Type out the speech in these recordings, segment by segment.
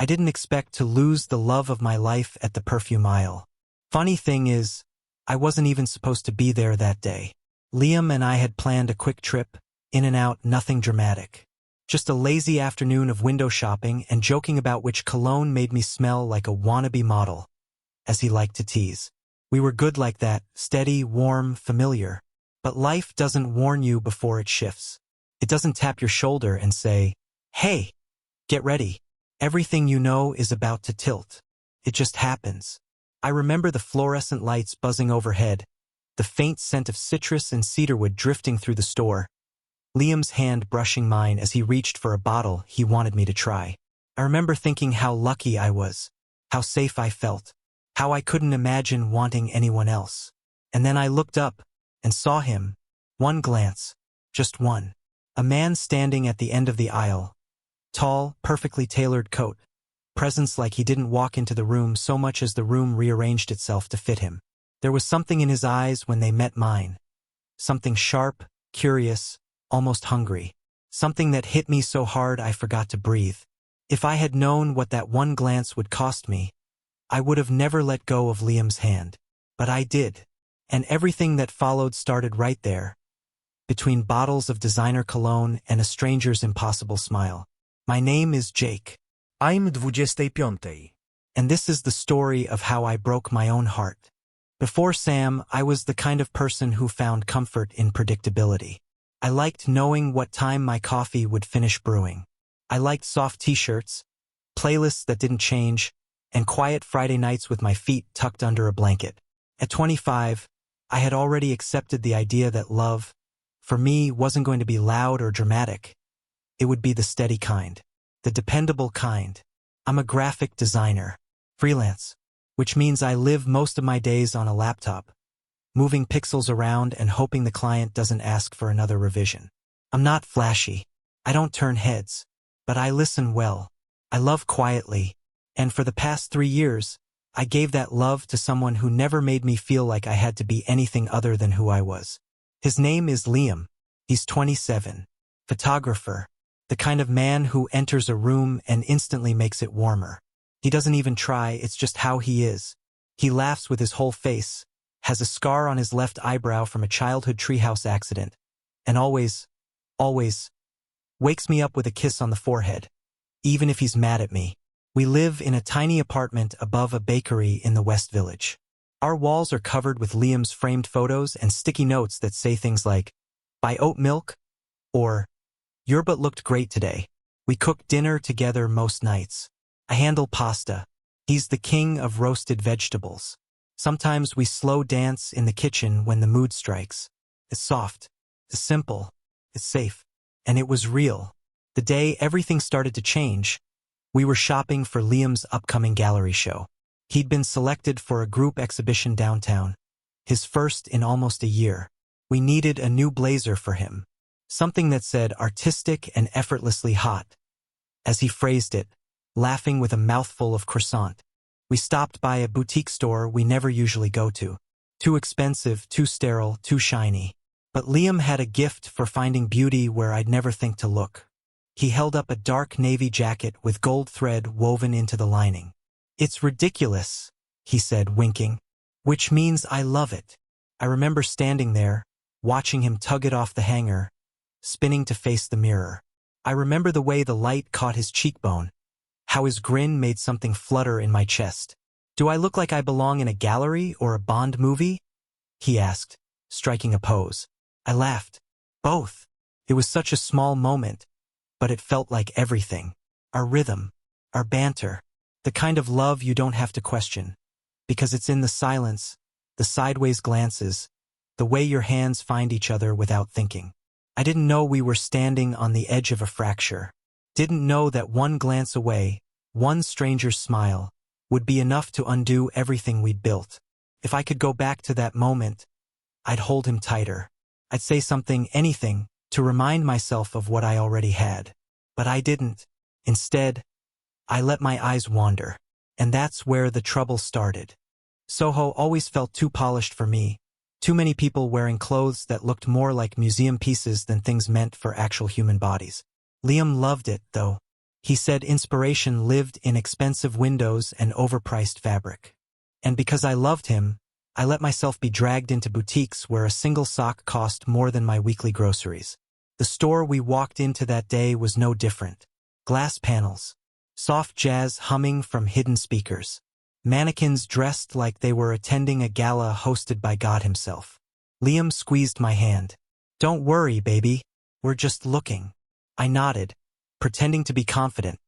I didn't expect to lose the love of my life at the perfume aisle. Funny thing is, I wasn't even supposed to be there that day. Liam and I had planned a quick trip, in and out, nothing dramatic. Just a lazy afternoon of window shopping and joking about which cologne made me smell like a wannabe model, as he liked to tease. We were good like that, steady, warm, familiar. But life doesn't warn you before it shifts. It doesn't tap your shoulder and say, "Hey, get ready. Everything you know is about to tilt." It just happens. I remember the fluorescent lights buzzing overhead, the faint scent of citrus and cedarwood drifting through the store, Liam's hand brushing mine as he reached for a bottle he wanted me to try. I remember thinking how lucky I was, how safe I felt, how I couldn't imagine wanting anyone else. And then I looked up and saw him. One glance, just one. A man standing at the end of the aisle. Tall, perfectly tailored coat. Presence like he didn't walk into the room so much as the room rearranged itself to fit him. There was something in his eyes when they met mine. Something sharp, curious, almost hungry. Something that hit me so hard I forgot to breathe. If I had known what that one glance would cost me, I would have never let go of Liam's hand. But I did. And everything that followed started right there, between bottles of designer cologne and a stranger's impossible smile. My name is Jake. I'm 25. And this is the story of how I broke my own heart. Before Sam, I was the kind of person who found comfort in predictability. I liked knowing what time my coffee would finish brewing. I liked soft t-shirts, playlists that didn't change, and quiet Friday nights with my feet tucked under a blanket. At 25, I had already accepted the idea that love, for me, wasn't going to be loud or dramatic. It would be the steady kind, the dependable kind. I'm a graphic designer, freelance, which means I live most of my days on a laptop, moving pixels around and hoping the client doesn't ask for another revision. I'm not flashy. I don't turn heads, but I listen well. I love quietly, and for the past 3 years, I gave that love to someone who never made me feel like I had to be anything other than who I was. His name is Liam. He's 27, photographer, the kind of man who enters a room and instantly makes it warmer. He doesn't even try, it's just how he is. He laughs with his whole face, has a scar on his left eyebrow from a childhood treehouse accident, and always wakes me up with a kiss on the forehead, even if he's mad at me. We live in a tiny apartment above a bakery in the West Village. Our walls are covered with Liam's framed photos and sticky notes that say things like, "Buy oat milk," or "Your butt looked great today." We cook dinner together most nights. I handle pasta. He's the king of roasted vegetables. Sometimes we slow dance in the kitchen when the mood strikes. It's soft, it's simple, it's safe, and it was real. The day everything started to change, we were shopping for Liam's upcoming gallery show. He'd been selected for a group exhibition downtown, his first in almost a year. We needed a new blazer for him, something that said artistic and effortlessly hot, as he phrased it, laughing with a mouthful of croissant. We stopped by a boutique store we never usually go to. Too expensive, too sterile, too shiny. But Liam had a gift for finding beauty where I'd never think to look. He held up a dark navy jacket with gold thread woven into the lining. "It's ridiculous," he said, winking, "which means I love it." I remember standing there, watching him tug it off the hanger, spinning to face the mirror. I remember the way the light caught his cheekbone, how his grin made something flutter in my chest. "Do I look like I belong in a gallery or a Bond movie?" he asked, striking a pose. I laughed. Both. It was such a small moment, but it felt like everything. Our rhythm, our banter, the kind of love you don't have to question, because it's in the silence, the sideways glances, the way your hands find each other without thinking. I didn't know we were standing on the edge of a fracture. Didn't know that one glance away, one stranger's smile, would be enough to undo everything we'd built. If I could go back to that moment, I'd hold him tighter. I'd say something, anything, to remind myself of what I already had. But I didn't. Instead, I let my eyes wander. And that's where the trouble started. Soho always felt too polished for me. Too many people wearing clothes that looked more like museum pieces than things meant for actual human bodies. Liam loved it, though. He said inspiration lived in expensive windows and overpriced fabric. And because I loved him, I let myself be dragged into boutiques where a single sock cost more than my weekly groceries. The store we walked into that day was no different. Glass panels, soft jazz humming from hidden speakers, mannequins dressed like they were attending a gala hosted by God himself. Liam squeezed my hand. "Don't worry, baby. We're just looking." I nodded, pretending to be confident,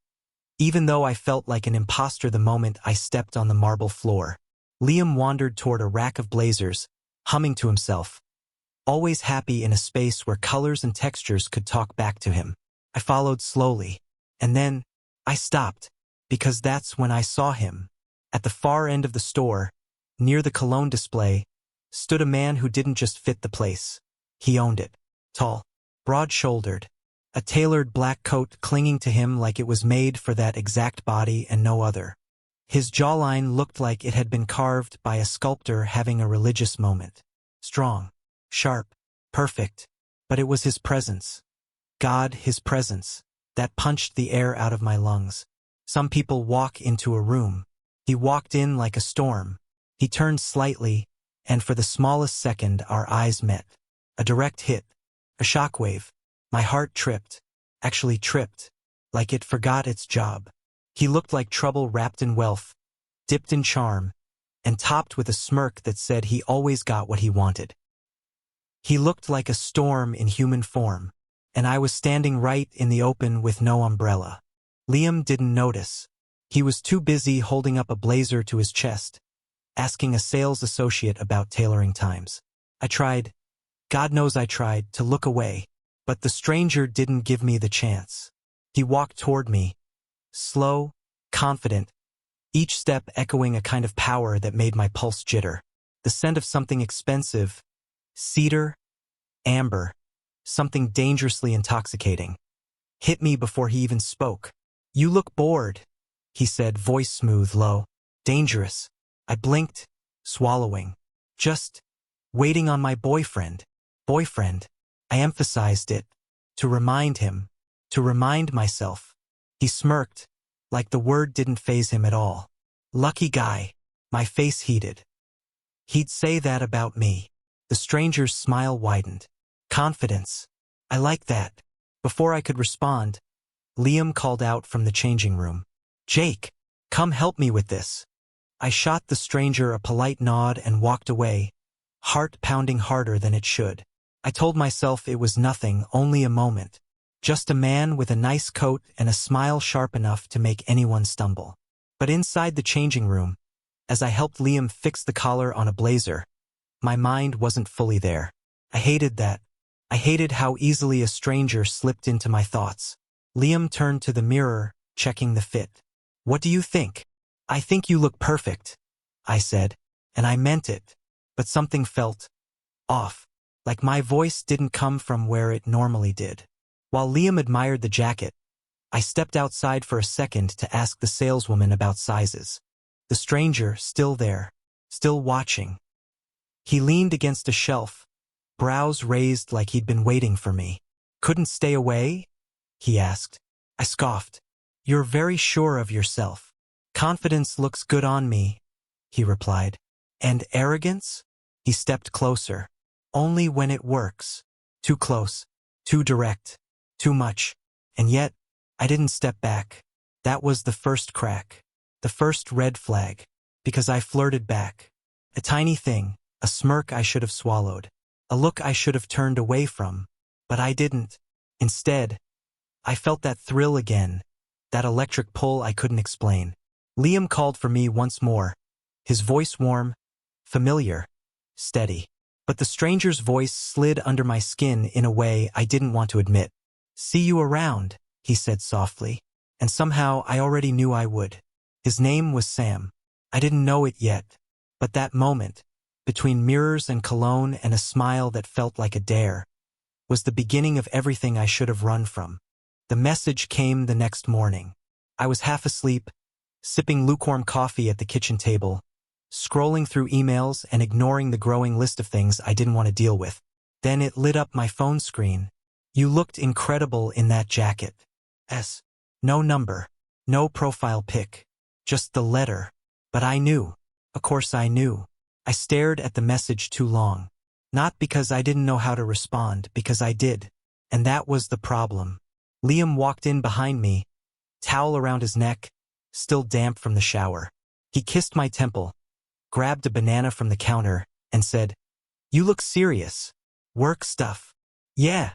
even though I felt like an imposter the moment I stepped on the marble floor. Liam wandered toward a rack of blazers, humming to himself, always happy in a space where colors and textures could talk back to him. I followed slowly, and then I stopped, because that's when I saw him. At the far end of the store, near the cologne display, stood a man who didn't just fit the place. He owned it. Tall, broad-shouldered, a tailored black coat clinging to him like it was made for that exact body and no other. His jawline looked like it had been carved by a sculptor having a religious moment. Strong, sharp, perfect, but it was his presence. God, his presence, that punched the air out of my lungs. Some people walk into a room. He walked in like a storm. He turned slightly, and for the smallest second our eyes met. A direct hit, a shockwave. My heart tripped, actually tripped, like it forgot its job. He looked like trouble wrapped in wealth, dipped in charm, and topped with a smirk that said he always got what he wanted. He looked like a storm in human form, and I was standing right in the open with no umbrella. Liam didn't notice. He was too busy holding up a blazer to his chest, asking a sales associate about tailoring times. I tried, God knows I tried, to look away, but the stranger didn't give me the chance. He walked toward me, slow, confident, each step echoing a kind of power that made my pulse jitter. The scent of something expensive, cedar, amber, something dangerously intoxicating, hit me before he even spoke. "You look bored," he said, voice smooth, low. "Dangerous." I blinked, swallowing. "Just waiting on my boyfriend." Boyfriend. I emphasized it, to remind him, to remind myself. He smirked, like the word didn't faze him at all. "Lucky guy." My face heated. He'd say that about me. The stranger's smile widened. Confidence. I like that. Before I could respond, Liam called out from the changing room. "Jake, come help me with this." I shot the stranger a polite nod and walked away, heart pounding harder than it should. I told myself it was nothing, only a moment. Just a man with a nice coat and a smile sharp enough to make anyone stumble. But inside the changing room, as I helped Liam fix the collar on a blazer, my mind wasn't fully there. I hated that. I hated how easily a stranger slipped into my thoughts. Liam turned to the mirror, checking the fit. "What do you think?" "I think you look perfect," I said, and I meant it, but something felt off, like my voice didn't come from where it normally did. While Liam admired the jacket, I stepped outside for a second to ask the saleswoman about sizes. The stranger, still there, still watching. He leaned against a shelf, brows raised like he'd been waiting for me. "Couldn't stay away?" he asked. I scoffed. "You're very sure of yourself." "Confidence looks good on me," he replied. "And arrogance?" He stepped closer. "Only when it works." Too close, too direct, too much. And yet, I didn't step back. That was the first crack, the first red flag, because I flirted back. A tiny thing, a smirk I should have swallowed, a look I should have turned away from, but I didn't. Instead, I felt that thrill again, that electric pull I couldn't explain. Liam called for me once more, his voice warm, familiar, steady. But the stranger's voice slid under my skin in a way I didn't want to admit. "See you around," he said softly, and somehow I already knew I would. His name was Sam. I didn't know it yet, but that moment, between mirrors and cologne and a smile that felt like a dare, was the beginning of everything I should have run from. The message came the next morning. I was half asleep, sipping lukewarm coffee at the kitchen table, scrolling through emails and ignoring the growing list of things I didn't want to deal with. Then it lit up my phone screen. "You looked incredible in that jacket." No number. No profile pic. Just the letter. But I knew. Of course I knew. I stared at the message too long. Not because I didn't know how to respond, because I did. And that was the problem. Liam walked in behind me, towel around his neck, still damp from the shower. He kissed my temple, grabbed a banana from the counter, and said, "You look serious. Work stuff." "Yeah."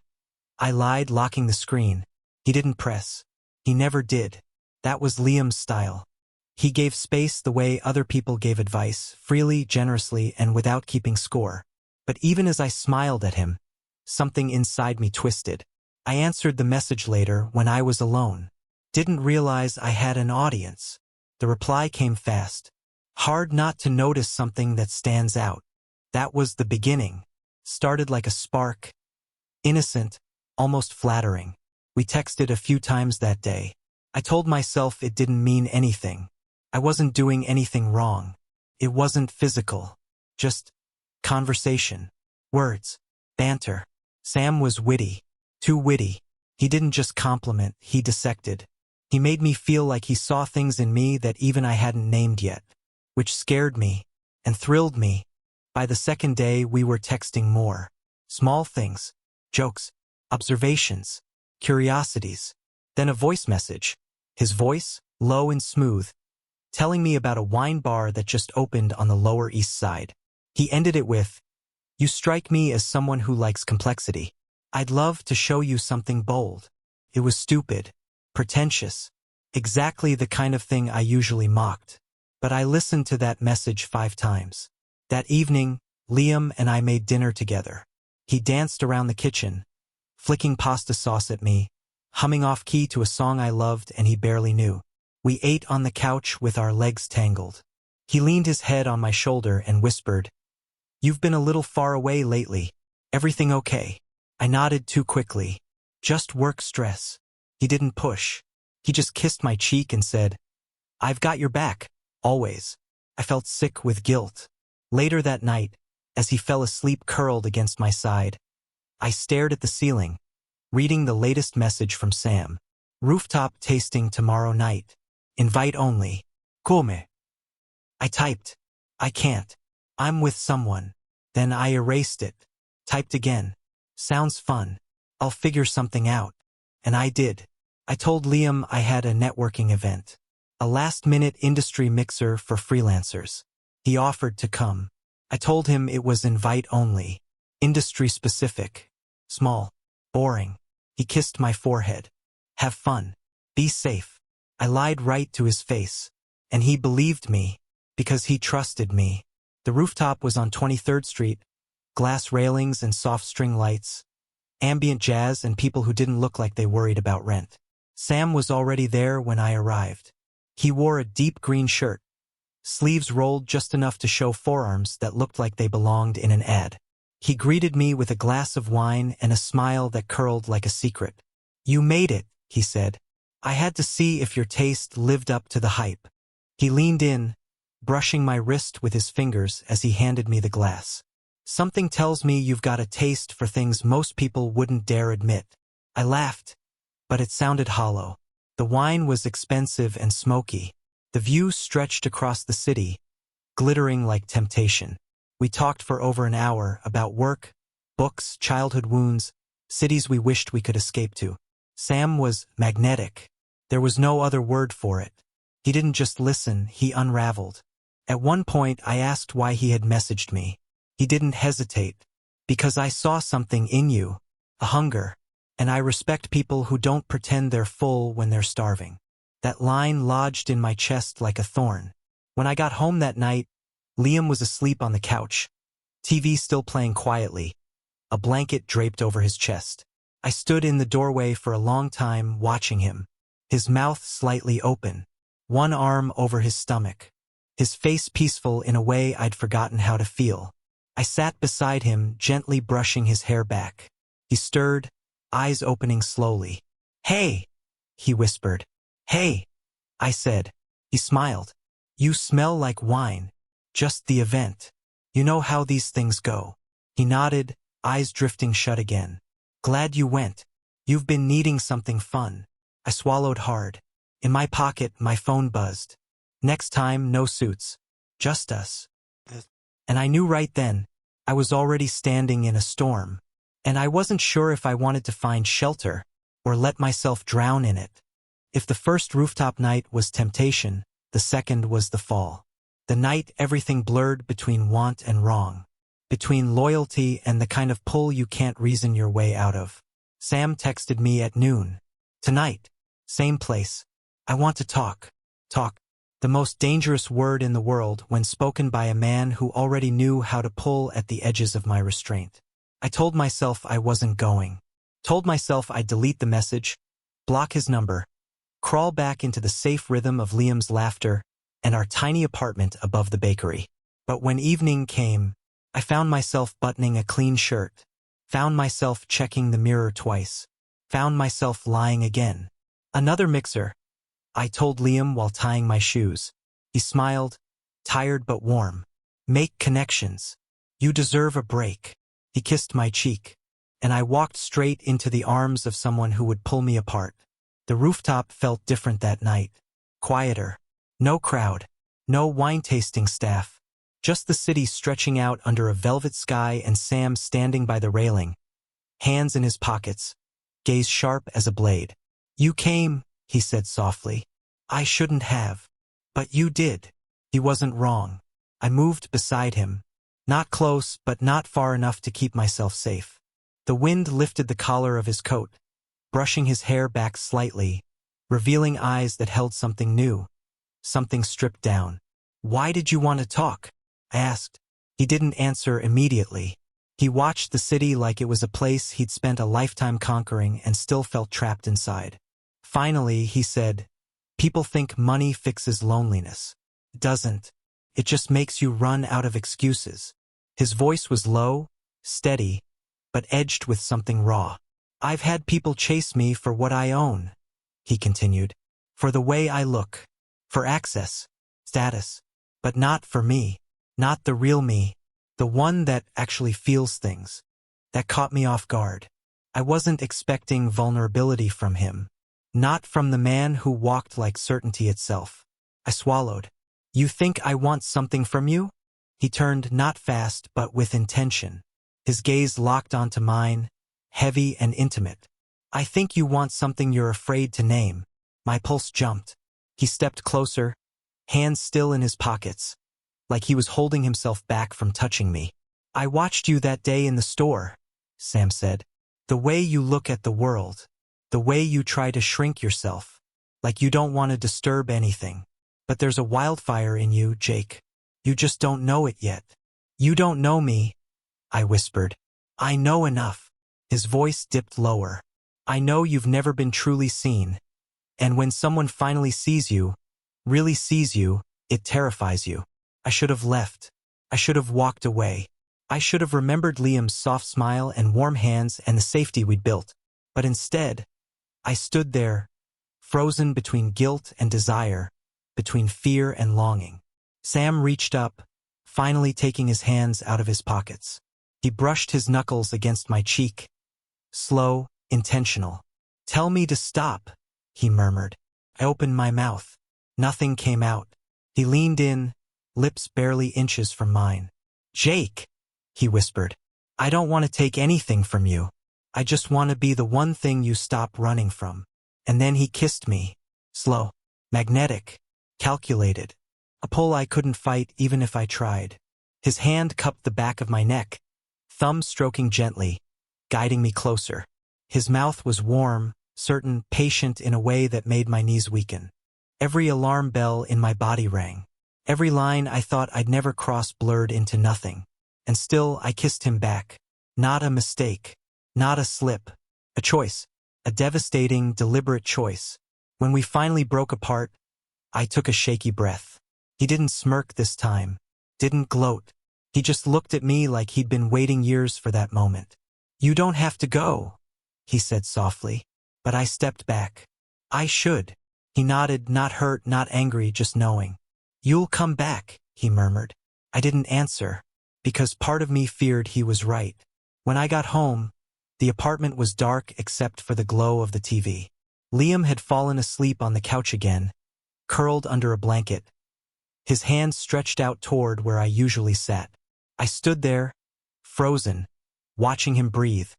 I lied, locking the screen. He didn't press. He never did. That was Liam's style. He gave space the way other people gave advice, freely, generously, and without keeping score. But even as I smiled at him, something inside me twisted. I answered the message later when I was alone. Didn't realize I had an audience. The reply came fast. Hard not to notice something that stands out. That was the beginning. Started like a spark. Innocent, almost flattering. We texted a few times that day. I told myself it didn't mean anything. I wasn't doing anything wrong. It wasn't physical. Just conversation. Words. Banter. Sam was witty. Too witty. He didn't just compliment, he dissected. He made me feel like he saw things in me that even I hadn't named yet. Which scared me and thrilled me. By the second day we were texting more. Small things. Jokes. Observations. Curiosities. Then a voice message. His voice, low and smooth, telling me about a wine bar that just opened on the Lower East Side. He ended it with, "You strike me as someone who likes complexity. I'd love to show you something bold." It was stupid, pretentious, exactly the kind of thing I usually mocked. But I listened to that message 5 times. That evening, Liam and I made dinner together. He danced around the kitchen, flicking pasta sauce at me, humming off-key to a song I loved and he barely knew. We ate on the couch with our legs tangled. He leaned his head on my shoulder and whispered, "You've been a little far away lately. Everything okay?" I nodded too quickly. "Just work stress." He didn't push. He just kissed my cheek and said, "I've got your back, always." I felt sick with guilt. Later that night, as he fell asleep curled against my side, I stared at the ceiling, reading the latest message from Sam. "Rooftop tasting tomorrow night. Invite only. Come." I typed, "I can't. I'm with someone." Then I erased it. Typed again. "Sounds fun. I'll figure something out." And I did. I told Liam I had a networking event. A last-minute industry mixer for freelancers. He offered to come. I told him it was invite only. Industry-specific. Small. Boring. He kissed my forehead. "Have fun. Be safe." I lied right to his face. And he believed me, because he trusted me. The rooftop was on 23rd Street, glass railings and soft string lights, ambient jazz and people who didn't look like they worried about rent. Sam was already there when I arrived. He wore a deep green shirt, sleeves rolled just enough to show forearms that looked like they belonged in an ad. He greeted me with a glass of wine and a smile that curled like a secret. "You made it," he said. "I had to see if your taste lived up to the hype." He leaned in, brushing my wrist with his fingers as he handed me the glass. "Something tells me you've got a taste for things most people wouldn't dare admit." I laughed, but it sounded hollow. The wine was expensive and smoky. The view stretched across the city, glittering like temptation. We talked for over an hour about work, books, childhood wounds, cities we wished we could escape to. Sam was magnetic. There was no other word for it. He didn't just listen, he unraveled. At one point I asked why he had messaged me. He didn't hesitate. "Because I saw something in you, a hunger, and I respect people who don't pretend they're full when they're starving." That line lodged in my chest like a thorn. When I got home that night, Liam was asleep on the couch, TV still playing quietly, a blanket draped over his chest. I stood in the doorway for a long time watching him, his mouth slightly open, one arm over his stomach, his face peaceful in a way I'd forgotten how to feel. I sat beside him, gently brushing his hair back. He stirred, eyes opening slowly. "Hey," he whispered. "Hey," I said. He smiled. "You smell like wine. Just the event. You know how these things go." He nodded, eyes drifting shut again. "Glad you went. You've been needing something fun." I swallowed hard. In my pocket, my phone buzzed. Next time, no suits. Just us. And I knew right then, I was already standing in a storm. And I wasn't sure if I wanted to find shelter, or let myself drown in it. If the first rooftop night was temptation, the second was the fall. The night everything blurred between want and wrong. Between loyalty and the kind of pull you can't reason your way out of. Sam texted me at noon. Tonight. Same place. I want to talk. Talk. The most dangerous word in the world when spoken by a man who already knew how to pull at the edges of my restraint. I told myself I wasn't going. Told myself I'd delete the message, block his number, crawl back into the safe rhythm of Liam's laughter and our tiny apartment above the bakery. But when evening came, I found myself buttoning a clean shirt, found myself checking the mirror twice, found myself lying again. Another mixer, I told Liam while tying my shoes. He smiled, tired but warm. Make connections. You deserve a break. He kissed my cheek, and I walked straight into the arms of someone who would pull me apart. The rooftop felt different that night. Quieter. No crowd. No wine-tasting staff. Just the city stretching out under a velvet sky and Sam standing by the railing, hands in his pockets, gaze sharp as a blade. You came, he said softly. I shouldn't have. But you did. He wasn't wrong. I moved beside him. Not close, but not far enough to keep myself safe. The wind lifted the collar of his coat, brushing his hair back slightly, revealing eyes that held something new, something stripped down. Why did you want to talk? I asked. He didn't answer immediately. He watched the city like it was a place he'd spent a lifetime conquering and still felt trapped inside. Finally, he said, people think money fixes loneliness. It doesn't. It just makes you run out of excuses. His voice was low, steady, but edged with something raw. I've had people chase me for what I own, he continued. For the way I look. For access. Status. But not for me. Not the real me. The one that actually feels things. That caught me off guard. I wasn't expecting vulnerability from him. Not from the man who walked like certainty itself. I swallowed. You think I want something from you? He turned not fast but with intention. His gaze locked onto mine, heavy and intimate. I think you want something you're afraid to name. My pulse jumped. He stepped closer, hands still in his pockets, like he was holding himself back from touching me. I watched you that day in the store, Sam said. The way you look at the world. The way you try to shrink yourself. Like you don't want to disturb anything. But there's a wildfire in you, Jake. You just don't know it yet. You don't know me, I whispered. I know enough. His voice dipped lower. I know you've never been truly seen. And when someone finally sees you, really sees you, it terrifies you. I should have left. I should have walked away. I should have remembered Liam's soft smile and warm hands and the safety we'd built. But instead, I stood there, frozen between guilt and desire, between fear and longing. Sam reached up, finally taking his hands out of his pockets. He brushed his knuckles against my cheek. Slow, intentional. Tell me to stop, he murmured. I opened my mouth. Nothing came out. He leaned in, lips barely inches from mine. Jake, he whispered. I don't want to take anything from you. I just want to be the one thing you stop running from. And then he kissed me. Slow, magnetic, calculated. A pull I couldn't fight even if I tried. His hand cupped the back of my neck, thumb stroking gently, guiding me closer. His mouth was warm, certain, patient in a way that made my knees weaken. Every alarm bell in my body rang. Every line I thought I'd never cross blurred into nothing. And still I kissed him back. Not a mistake. Not a slip. A choice. A devastating, deliberate choice. When we finally broke apart, I took a shaky breath. He didn't smirk this time. Didn't gloat. He just looked at me like he'd been waiting years for that moment. You don't have to go, he said softly. But I stepped back. I should. He nodded, not hurt, not angry, just knowing. You'll come back, he murmured. I didn't answer, because part of me feared he was right. When I got home, the apartment was dark except for the glow of the TV. Liam had fallen asleep on the couch again, curled under a blanket, his hands stretched out toward where I usually sat. I stood there, frozen, watching him breathe,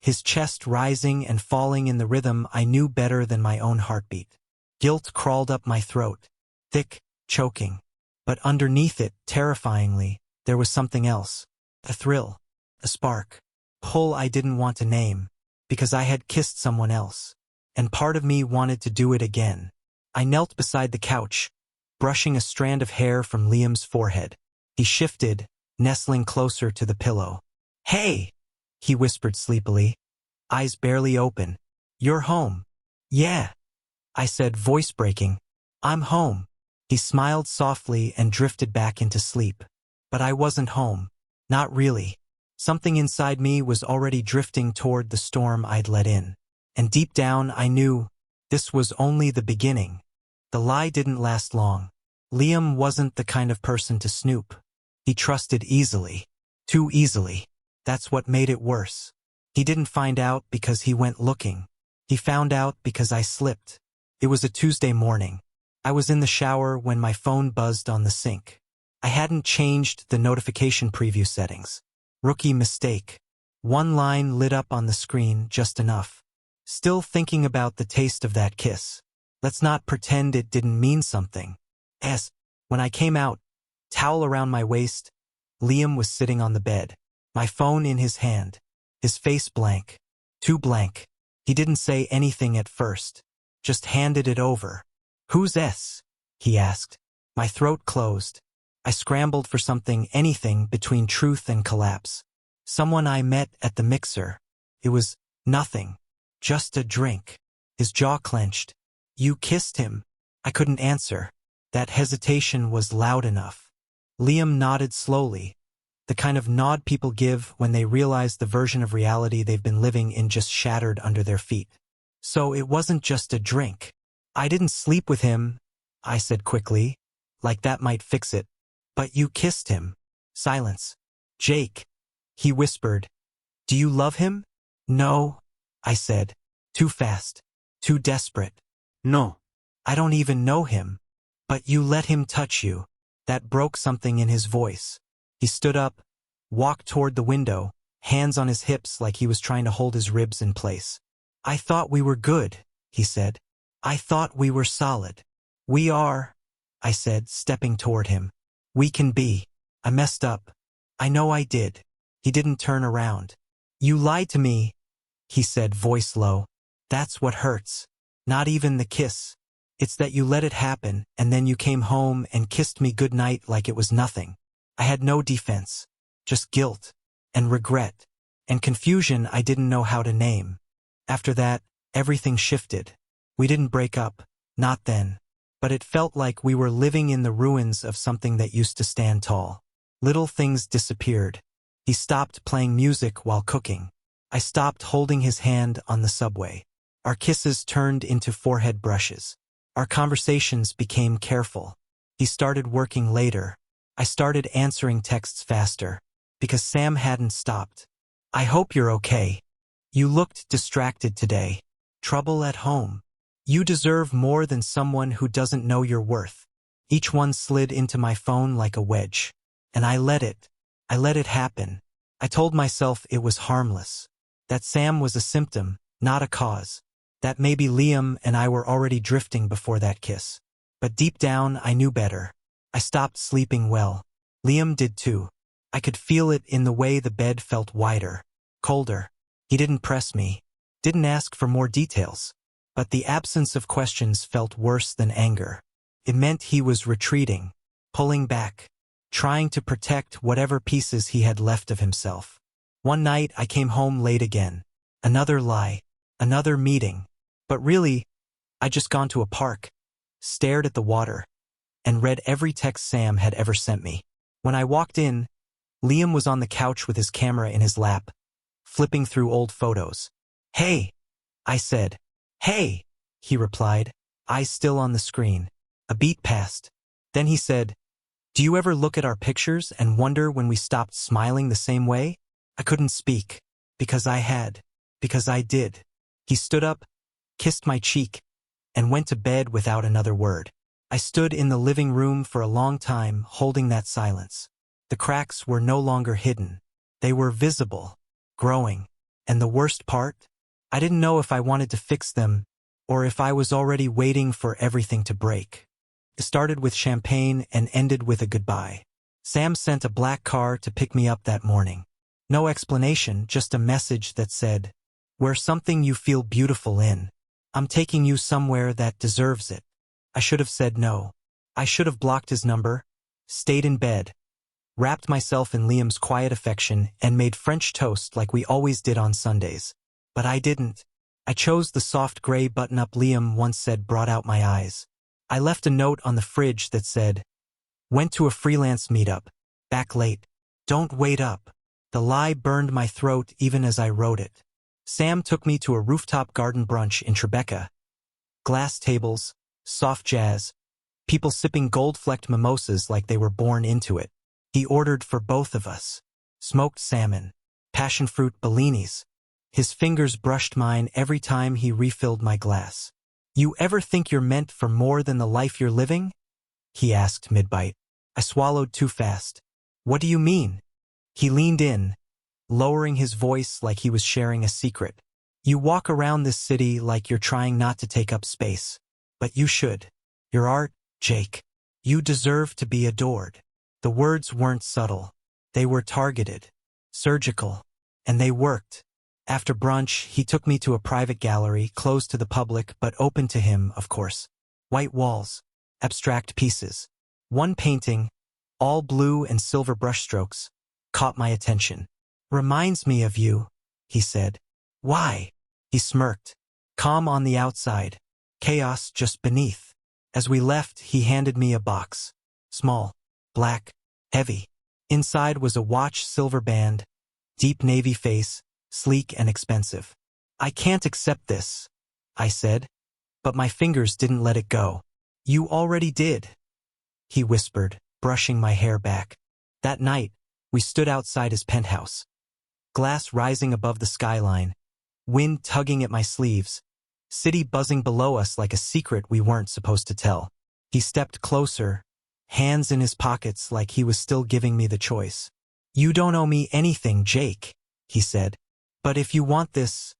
his chest rising and falling in the rhythm I knew better than my own heartbeat. Guilt crawled up my throat, thick, choking. But underneath it, terrifyingly, there was something else. A thrill, a spark, pull I didn't want to name, because I had kissed someone else, and part of me wanted to do it again. I knelt beside the couch, brushing a strand of hair from Liam's forehead. He shifted, nestling closer to the pillow. "Hey!" he whispered sleepily, eyes barely open. "You're home." "Yeah," I said, voice breaking. "I'm home." He smiled softly and drifted back into sleep. But I wasn't home. Not really. Something inside me was already drifting toward the storm I'd let in. And deep down I knew this was only the beginning. The lie didn't last long. Liam wasn't the kind of person to snoop. He trusted easily. Too easily. That's what made it worse. He didn't find out because he went looking. He found out because I slipped. It was a Tuesday morning. I was in the shower when my phone buzzed on the sink. I hadn't changed the notification preview settings. Rookie mistake. One line lit up on the screen, just enough. Still thinking about the taste of that kiss. Let's not pretend it didn't mean something. When I came out, towel around my waist, Liam was sitting on the bed, my phone in his hand, his face blank. Too blank. He didn't say anything at first, just handed it over. "Who's S?" he asked. My throat closed. I scrambled for something, anything between truth and collapse. "Someone I met at the mixer." It was nothing. Just a drink. His jaw clenched. "You kissed him." I couldn't answer. That hesitation was loud enough. Liam nodded slowly, the kind of nod people give when they realize the version of reality they've been living in just shattered under their feet. "So it wasn't just a drink." "I didn't sleep with him," I said quickly, like that might fix it. "But you kissed him." Silence. "Jake," he whispered, "do you love him?" "No," I said, too fast, too desperate. "No. I don't even know him." "But you let him touch you." That broke something in his voice. He stood up, walked toward the window, hands on his hips like he was trying to hold his ribs in place. "I thought we were good," he said. "I thought we were solid." "We are," I said, stepping toward him. "We can be." I messed up. I know I did. He didn't turn around. "You lied to me," he said, voice low. "That's what hurts. Not even the kiss. It's that you let it happen, and then you came home and kissed me goodnight like it was nothing." I had no defense. Just guilt, and regret, and confusion I didn't know how to name. After that, everything shifted. We didn't break up, not then. But it felt like we were living in the ruins of something that used to stand tall. Little things disappeared. He stopped playing music while cooking. I stopped holding his hand on the subway. Our kisses turned into forehead brushes. Our conversations became careful. He started working later. I started answering texts faster, because Sam hadn't stopped. "I hope you're okay. You looked distracted today. Trouble at home. You deserve more than someone who doesn't know your worth." Each one slid into my phone like a wedge. And I let it happen. I told myself it was harmless. That Sam was a symptom, not a cause. That maybe Liam and I were already drifting before that kiss. But deep down, I knew better. I stopped sleeping well. Liam did too. I could feel it in the way the bed felt wider, colder. He didn't press me, didn't ask for more details. But the absence of questions felt worse than anger. It meant he was retreating, pulling back, trying to protect whatever pieces he had left of himself. One night I came home late again. Another lie, another meeting. But really, I'd just gone to a park, stared at the water, and read every text Sam had ever sent me. When I walked in, Liam was on the couch with his camera in his lap, flipping through old photos. "Hey," I said. "Hey," he replied, eyes still on the screen. A beat passed. Then he said, "Do you ever look at our pictures and wonder when we stopped smiling the same way?" I couldn't speak, because I did. He stood up, kissed my cheek, and went to bed without another word. I stood in the living room for a long time, holding that silence. The cracks were no longer hidden. They were visible, growing. And the worst part? I didn't know if I wanted to fix them, or if I was already waiting for everything to break. It started with champagne and ended with a goodbye. Sam sent a black car to pick me up that morning. No explanation, just a message that said, "Wear something you feel beautiful in. I'm taking you somewhere that deserves it." I should have said no. I should have blocked his number, stayed in bed, wrapped myself in Liam's quiet affection, and made French toast like we always did on Sundays. But I didn't. I chose the soft gray button-up Liam once said brought out my eyes. I left a note on the fridge that said, "Went to a freelance meetup. Back late. Don't wait up." The lie burned my throat even as I wrote it. Sam took me to a rooftop garden brunch in Tribeca. Glass tables, soft jazz, people sipping gold-flecked mimosas like they were born into it. He ordered for both of us. Smoked salmon, passion-fruit bellinis. His fingers brushed mine every time he refilled my glass. "You ever think you're meant for more than the life you're living?" he asked mid-bite. I swallowed too fast. "What do you mean?" He leaned in, lowering his voice like he was sharing a secret. "You walk around this city like you're trying not to take up space. But you should. Your art, Jake. You deserve to be adored." The words weren't subtle. They were targeted, surgical, and they worked. After brunch, he took me to a private gallery, closed to the public but open to him, of course. White walls, abstract pieces. One painting, all blue and silver brushstrokes, caught my attention. "Reminds me of you," he said. "Why?" He smirked. "Calm on the outside, chaos just beneath." As we left, he handed me a box. Small, black, heavy. Inside was a watch silver band, deep navy face, sleek and expensive. "I can't accept this," I said, but my fingers didn't let it go. "You already did," he whispered, brushing my hair back. That night, we stood outside his penthouse. Glass rising above the skyline, wind tugging at my sleeves, city buzzing below us like a secret we weren't supposed to tell. He stepped closer, hands in his pockets like he was still giving me the choice. "You don't owe me anything, Jake," he said. "But if you want this,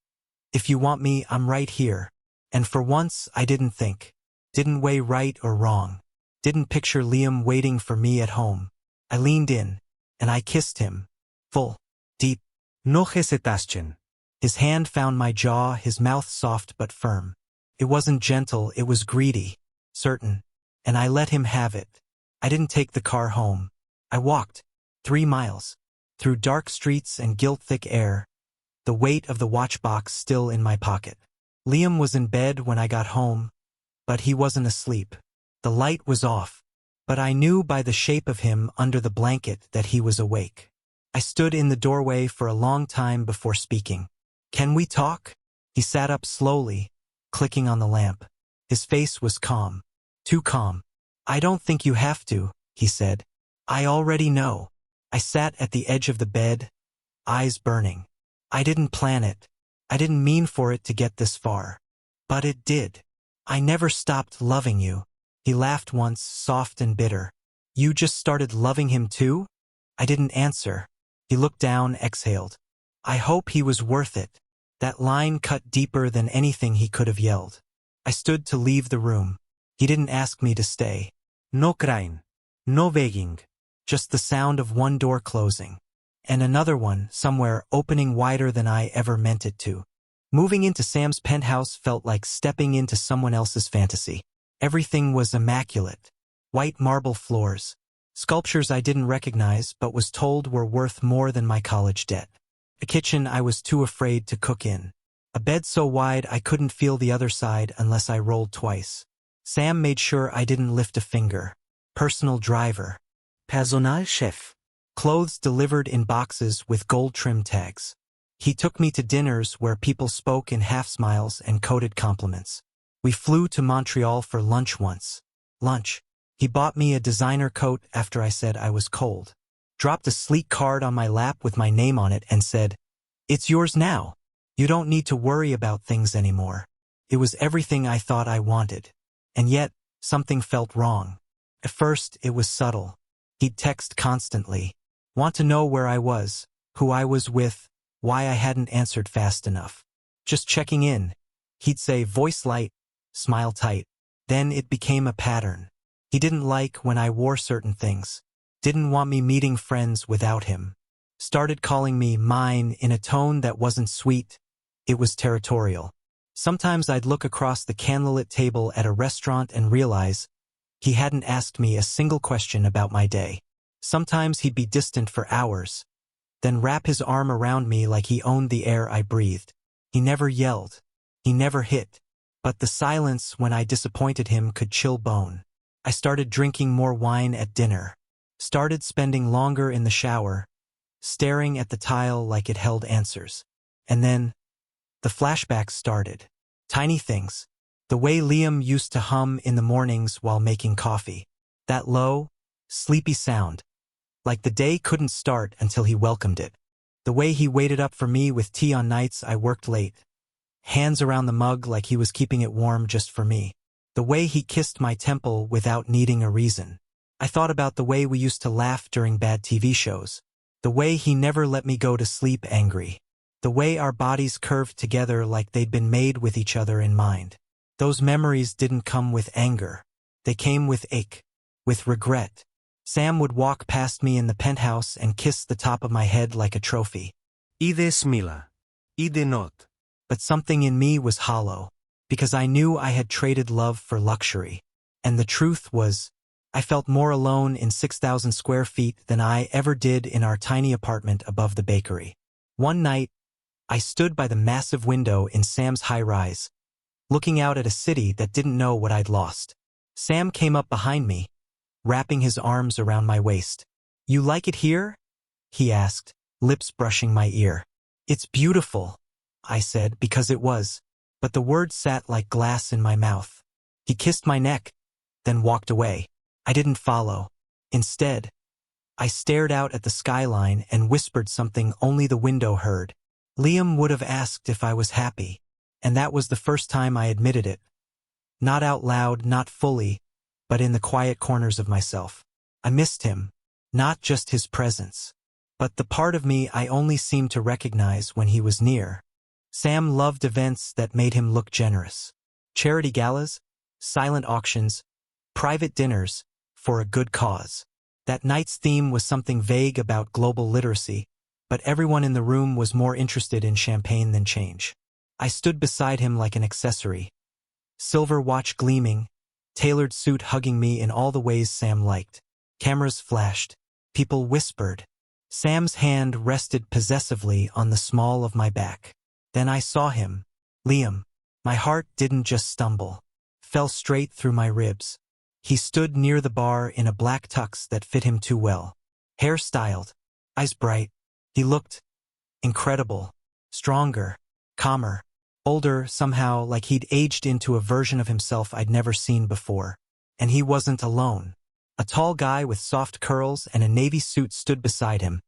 if you want me, I'm right here." And for once, I didn't think. Didn't weigh right or wrong. Didn't picture Liam waiting for me at home. I leaned in, and I kissed him. Full, deep. No hesitación. His hand found my jaw, his mouth soft but firm. It wasn't gentle, it was greedy, certain. And I let him have it. I didn't take the car home. I walked 3 miles, through dark streets and guilt-thick air, the weight of the watch box still in my pocket. Liam was in bed when I got home, but he wasn't asleep. The light was off, but I knew by the shape of him under the blanket that he was awake. I stood in the doorway for a long time before speaking. "Can we talk?" He sat up slowly, clicking on the lamp. His face was calm. Too calm. "I don't think you have to," he said. "I already know." I sat at the edge of the bed, eyes burning. "I didn't plan it. I didn't mean for it to get this far. But it did. I never stopped loving you." He laughed once, soft and bitter. "You just started loving him too?" I didn't answer. He looked down, exhaled. I hope he was worth it. That line cut deeper than anything he could have yelled. I stood to leave the room. He didn't ask me to stay. No crying. No begging. Just the sound of one door closing. And another one, somewhere, opening wider than I ever meant it to. Moving into Sam's penthouse felt like stepping into someone else's fantasy. Everything was immaculate. White marble floors. Sculptures I didn't recognize but was told were worth more than my college debt. A kitchen I was too afraid to cook in. A bed so wide I couldn't feel the other side unless I rolled twice. Sam made sure I didn't lift a finger. Personal driver. Personal chef. Clothes delivered in boxes with gold trim tags. He took me to dinners where people spoke in half smiles and coded compliments. We flew to Montreal for lunch once. Lunch. He bought me a designer coat after I said I was cold. Dropped a sleek card on my lap with my name on it and said, "It's yours now. You don't need to worry about things anymore." It was everything I thought I wanted. And yet, something felt wrong. At first, it was subtle. He'd text constantly. Want to know where I was, who I was with, why I hadn't answered fast enough. Just checking in. He'd say voice light, smile tight. Then it became a pattern. He didn't like when I wore certain things. Didn't want me meeting friends without him. Started calling me mine in a tone that wasn't sweet. It was territorial. Sometimes I'd look across the candlelit table at a restaurant and realize he hadn't asked me a single question about my day. Sometimes he'd be distant for hours, then wrap his arm around me like he owned the air I breathed. He never yelled. He never hit. But the silence when I disappointed him could chill bone. I started drinking more wine at dinner. Started spending longer in the shower, staring at the tile like it held answers. And then, the flashbacks started. Tiny things. The way Liam used to hum in the mornings while making coffee. That low, sleepy sound. Like the day couldn't start until he welcomed it. The way he waited up for me with tea on nights I worked late. Hands around the mug like he was keeping it warm just for me. The way he kissed my temple without needing a reason. I thought about the way we used to laugh during bad TV shows. The way he never let me go to sleep angry. The way our bodies curved together like they'd been made with each other in mind. Those memories didn't come with anger. They came with ache, with regret. Sam would walk past me in the penthouse and kiss the top of my head like a trophy. Ide smila. Ide not. But something in me was hollow, because I knew I had traded love for luxury. And the truth was, I felt more alone in 6,000 square feet than I ever did in our tiny apartment above the bakery. One night, I stood by the massive window in Sam's high-rise, looking out at a city that didn't know what I'd lost. Sam came up behind me, wrapping his arms around my waist. "You like it here?" he asked, lips brushing my ear. "It's beautiful," I said, because it was, but the words sat like glass in my mouth. He kissed my neck, then walked away. I didn't follow. Instead, I stared out at the skyline and whispered something only the window heard. Liam would have asked if I was happy, and that was the first time I admitted it. Not out loud, not fully, but in the quiet corners of myself. I missed him, not just his presence, but the part of me I only seemed to recognize when he was near. Sam loved events that made him look generous. Charity galas, silent auctions, private dinners, for a good cause. That night's theme was something vague about global literacy, but everyone in the room was more interested in champagne than change. I stood beside him like an accessory. Silver watch gleaming, tailored suit hugging me in all the ways Sam liked. Cameras flashed. People whispered. Sam's hand rested possessively on the small of my back. Then I saw him. Liam. My heart didn't just stumble. Fell straight through my ribs. He stood near the bar in a black tux that fit him too well. Hair styled. Eyes bright. He looked incredible. Stronger. Calmer. Older, somehow, like he'd aged into a version of himself I'd never seen before. And he wasn't alone. A tall guy with soft curls and a navy suit stood beside him,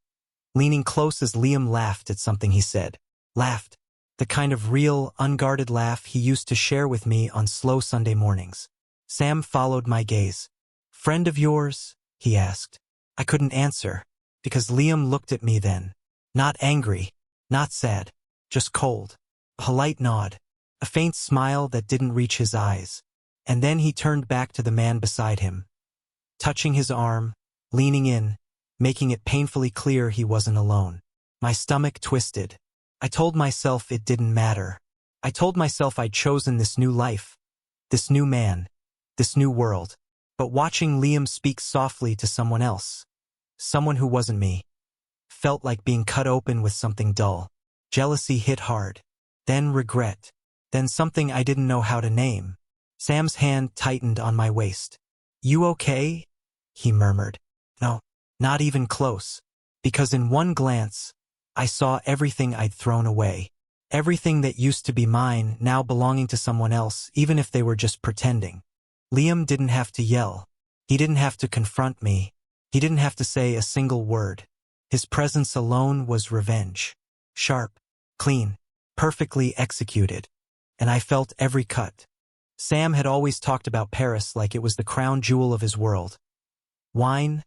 leaning close as Liam laughed at something he said. Laughed. The kind of real, unguarded laugh he used to share with me on slow Sunday mornings. Sam followed my gaze. "Friend of yours?" he asked. I couldn't answer, because Liam looked at me then. Not angry, not sad, just cold. A polite nod, a faint smile that didn't reach his eyes. And then he turned back to the man beside him, touching his arm, leaning in, making it painfully clear he wasn't alone. My stomach twisted. I told myself it didn't matter. I told myself I'd chosen this new life, this new man, this new world. But watching Liam speak softly to someone else, someone who wasn't me, felt like being cut open with something dull. Jealousy hit hard. Then regret. Then something I didn't know how to name. Sam's hand tightened on my waist. "You okay?" he murmured. No, not even close. Because in one glance, I saw everything I'd thrown away. Everything that used to be mine, now belonging to someone else, even if they were just pretending. Liam didn't have to yell. He didn't have to confront me. He didn't have to say a single word. His presence alone was revenge. Sharp, clean, perfectly executed. and I felt every cut. Sam had always talked about Paris like it was the crown jewel of his world. Wine,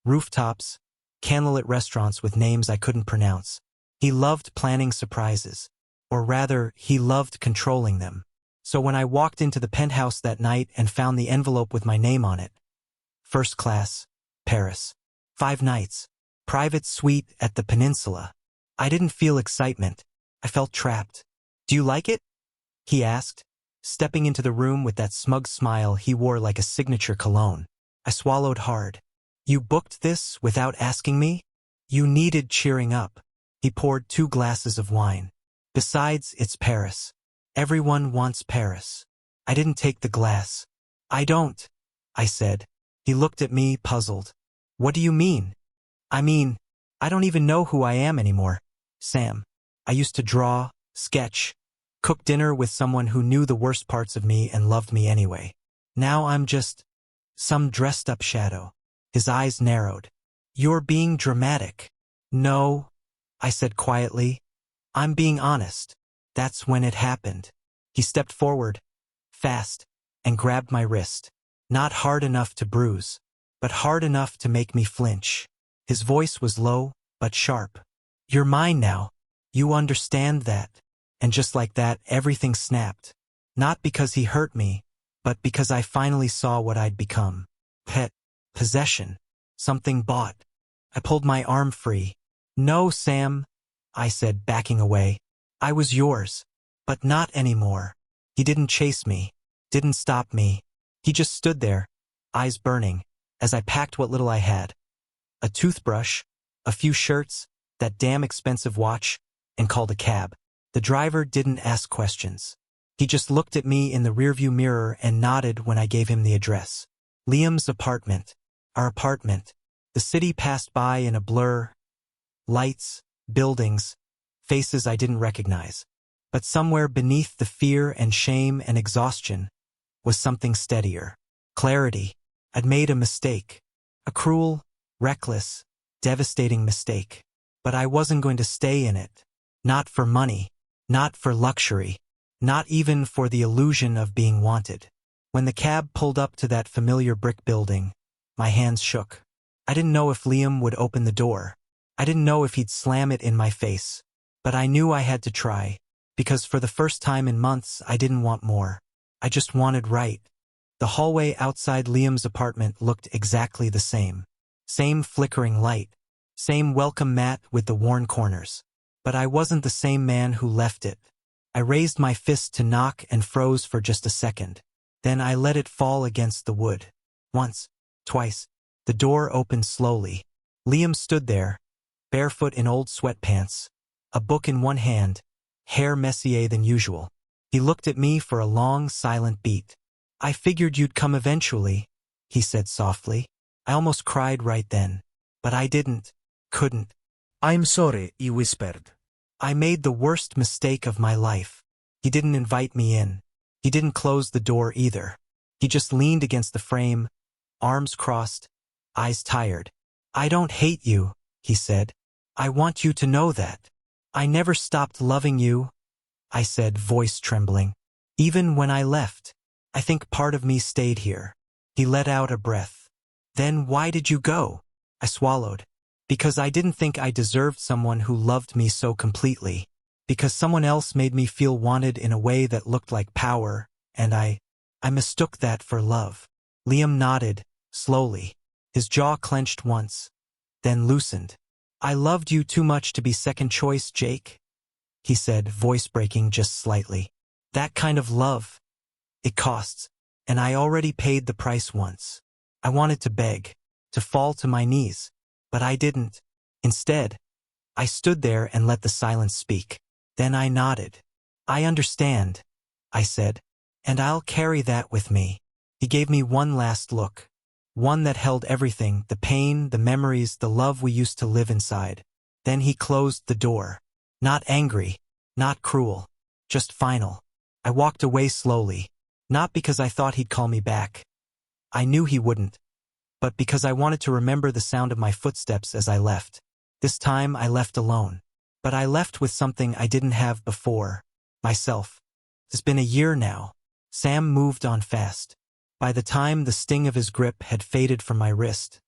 rooftops, candlelit restaurants with names I couldn't pronounce. He loved planning surprises. Or rather, he loved controlling them. So when I walked into the penthouse that night and found the envelope with my name on it, first class, Paris, 5 nights, private suite at the Peninsula, I didn't feel excitement. I felt trapped. "Do you like it?" he asked, stepping into the room with that smug smile he wore like a signature cologne. I swallowed hard. "You booked this without asking me?" "You needed cheering up." He poured 2 glasses of wine. "Besides, it's Paris. Everyone wants Paris." I didn't take the glass. "I don't," I said. He looked at me, puzzled. "What do you mean?" "I mean, I don't even know who I am anymore, Sam. I used to draw, sketch, cook dinner with someone who knew the worst parts of me and loved me anyway. Now I'm just some dressed-up shadow." His eyes narrowed. "You're being dramatic." "No," I said quietly. "I'm being honest. That's when it happened." He stepped forward, fast, and grabbed my wrist. Not hard enough to bruise, but hard enough to make me flinch. His voice was low, but sharp. "You're mine now. You understand that." And just like that, everything snapped. Not because he hurt me, but because I finally saw what I'd become. Pet. Possession. Something bought. I pulled my arm free. "No, Sam," I said, backing away. "I was yours. But not anymore." He didn't chase me. Didn't stop me. He just stood there, eyes burning, as I packed what little I had. A toothbrush, a few shirts, that damn expensive watch, and called a cab. The driver didn't ask questions. He just looked at me in the rearview mirror and nodded when I gave him the address. Liam's apartment. Our apartment. The city passed by in a blur. Lights, buildings, faces I didn't recognize. But somewhere beneath the fear and shame and exhaustion was something steadier. Clarity. I'd made a mistake. A cruel, reckless, devastating mistake. But I wasn't going to stay in it. Not for money. Not for luxury. Not even for the illusion of being wanted. When the cab pulled up to that familiar brick building, my hands shook. I didn't know if Liam would open the door. I didn't know if he'd slam it in my face. But I knew I had to try, because for the first time in months I didn't want more. I just wanted right. The hallway outside Liam's apartment looked exactly the same. Same flickering light. Same welcome mat with the worn corners. But I wasn't the same man who left it. I raised my fist to knock and froze for just a second. Then I let it fall against the wood. Once, twice. The door opened slowly. Liam stood there, barefoot in old sweatpants, a book in one hand, hair messier than usual. He looked at me for a long, silent beat. "I figured you'd come eventually," he said softly. I almost cried right then. But I couldn't. "I'm sorry," he whispered. I made the worst mistake of my life. He didn't invite me in. He didn't close the door either. He just leaned against the frame, arms crossed, eyes tired. "I don't hate you," he said. "I want you to know that. I never stopped loving you," I said, voice trembling. "Even when I left. I think part of me stayed here." He let out a breath. "Then why did you go?" I swallowed. "Because I didn't think I deserved someone who loved me so completely. Because someone else made me feel wanted in a way that looked like power, and I mistook that for love." Liam nodded, slowly. His jaw clenched once, then loosened. "I loved you too much to be second choice, Jake," he said, voice breaking just slightly. "That kind of love, it costs, and I already paid the price once." I wanted to beg, to fall to my knees, but I didn't. Instead, I stood there and let the silence speak. Then I nodded. "I understand," I said, "and I'll carry that with me." He gave me one last look. One that held everything, the pain, the memories, the love we used to live inside. Then he closed the door. Not angry, not cruel, just final. I walked away slowly, not because I thought he'd call me back. I knew he wouldn't, but because I wanted to remember the sound of my footsteps as I left. This time I left alone. But I left with something I didn't have before. Myself. It's been a year now. Sam moved on fast. By the time the sting of his grip had faded from my wrist,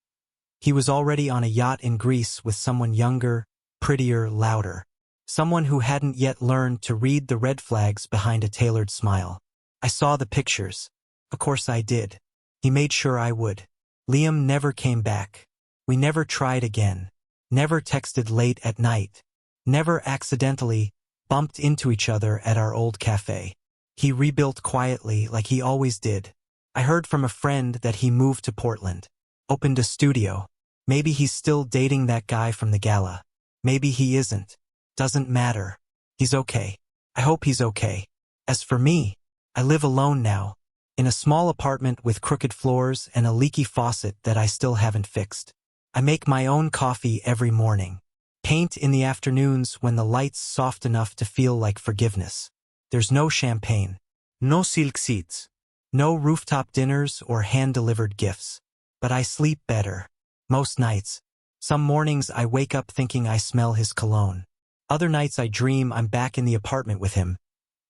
he was already on a yacht in Greece with someone younger, prettier, louder. Someone who hadn't yet learned to read the red flags behind a tailored smile. I saw the pictures. Of course I did. He made sure I would. Liam never came back. We never tried again. Never texted late at night. Never accidentally bumped into each other at our old cafe. He rebuilt quietly like he always did. I heard from a friend that he moved to Portland. Opened a studio. Maybe he's still dating that guy from the gala. Maybe he isn't. Doesn't matter. He's okay. I hope he's okay. As for me, I live alone now, in a small apartment with crooked floors and a leaky faucet that I still haven't fixed. I make my own coffee every morning. Paint in the afternoons when the light's soft enough to feel like forgiveness. There's no champagne. No silk seats. No rooftop dinners or hand-delivered gifts. But I sleep better. Most nights. Some mornings I wake up thinking I smell his cologne. Other nights I dream I'm back in the apartment with him,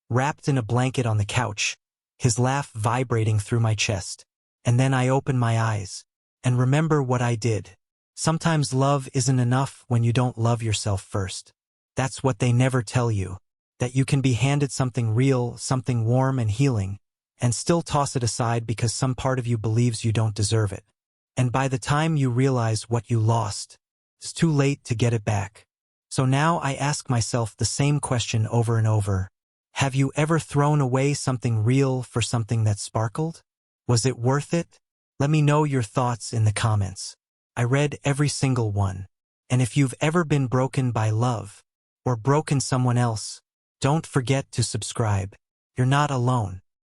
wrapped in a blanket on the couch, his laugh vibrating through my chest. And then I open my eyes and remember what I did. Sometimes love isn't enough when you don't love yourself first. That's what they never tell you, that you can be handed something real, something warm and healing, and still toss it aside because some part of you believes you don't deserve it. And by the time you realize what you lost, it's too late to get it back. So now I ask myself the same question over and over. Have you ever thrown away something real for something that sparkled? Was it worth it? Let me know your thoughts in the comments. I read every single one. And if you've ever been broken by love, or broken someone else, don't forget to subscribe. You're not alone.